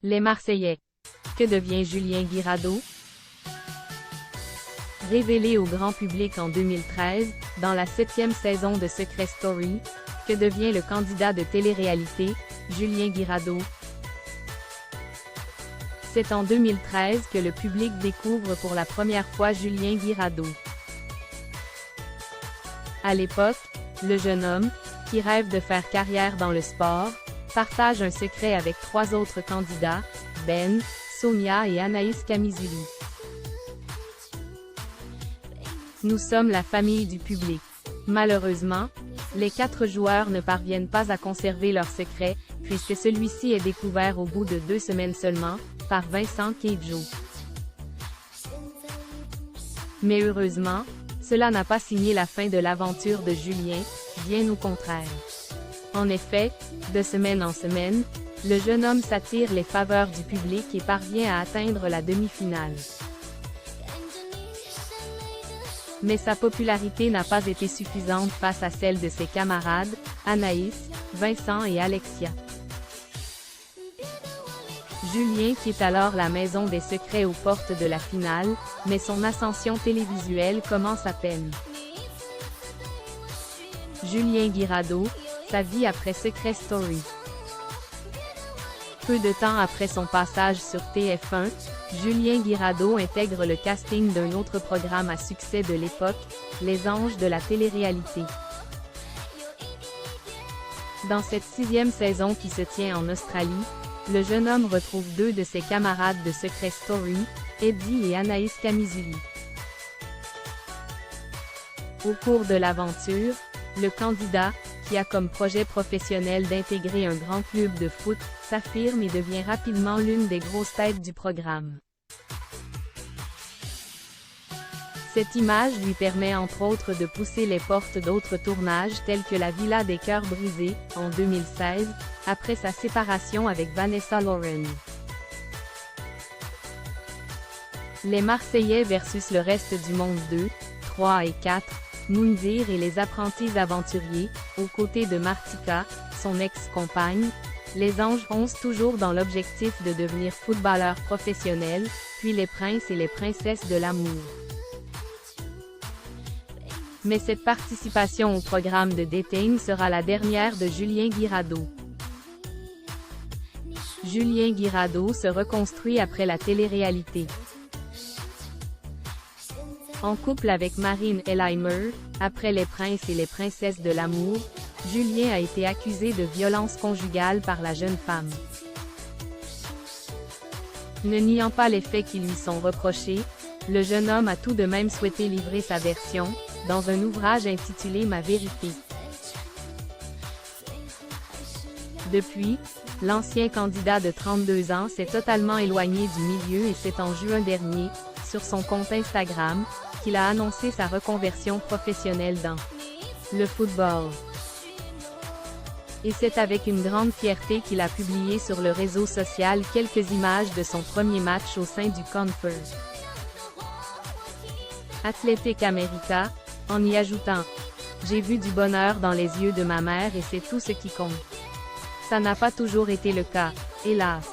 Les Marseillais. Que devient Julien Guiradeau? Révélé au grand public en 2013, dans la 7e saison de Secret Story, que devient le candidat de télé-réalité, Julien Guiradeau? C'est en 2013 que le public découvre pour la première fois Julien Guiradeau. À l'époque, le jeune homme, qui rêve de faire carrière dans le sport, partage un secret avec 3 autres candidats, Ben, Sonia et Anaïs Camizuli. Nous sommes la famille du public. Malheureusement, les 4 joueurs ne parviennent pas à conserver leur secret, puisque celui-ci est découvert au bout de 2 semaines seulement, par Vincent Queijo. Mais heureusement, cela n'a pas signé la fin de l'aventure de Julien, bien au contraire. En effet, de semaine en semaine, le jeune homme s'attire les faveurs du public et parvient à atteindre la demi-finale. Mais sa popularité n'a pas été suffisante face à celle de ses camarades, Anaïs, Vincent et Alexia. Julien quitte alors la maison des secrets aux portes de la finale, mais son ascension télévisuelle commence à peine. Julien Guiradeau, sa vie après Secret Story. Peu de temps après son passage sur TF1, Julien Guiradeau intègre le casting d'un autre programme à succès de l'époque, Les Anges de la télé-réalité. Dans cette 6e saison qui se tient en Australie, le jeune homme retrouve 2 de ses camarades de Secret Story, Eddie et Anaïs Camizuli. Au cours de l'aventure, le candidat, qui a comme projet professionnel d'intégrer un grand club de foot, s'affirme et devient rapidement l'une des grosses têtes du programme. Cette image lui permet entre autres de pousser les portes d'autres tournages tels que La Villa des Cœurs Brisés, en 2016, après sa séparation avec Vanessa Lauren. Les Marseillais versus le reste du monde 2, 3 et 4, Moundir et les apprentis aventuriers, aux côtés de Martika, son ex-compagne. Les Anges foncent toujours dans l'objectif de devenir footballeurs professionnels, puis les princes et les princesses de l'amour. Mais cette participation au programme de dating sera la dernière de Julien Guiradeau. Julien Guiradeau se reconstruit après la télé-réalité. En couple avec Marine Elheimer, après Les Princes et les Princesses de l'amour, Julien a été accusé de violence conjugale par la jeune femme. Ne niant pas les faits qui lui sont reprochés, le jeune homme a tout de même souhaité livrer sa version, dans un ouvrage intitulé Ma vérité. Depuis, l'ancien candidat de 32 ans s'est totalement éloigné du milieu et c'est en juin dernier, sur son compte Instagram, qu'il a annoncé sa reconversion professionnelle dans le football. Et c'est avec une grande fierté qu'il a publié sur le réseau social quelques images de son premier match au sein du Conference Athletic America, en y ajoutant « J'ai vu du bonheur dans les yeux de ma mère et c'est tout ce qui compte. Ça n'a pas toujours été le cas, hélas. »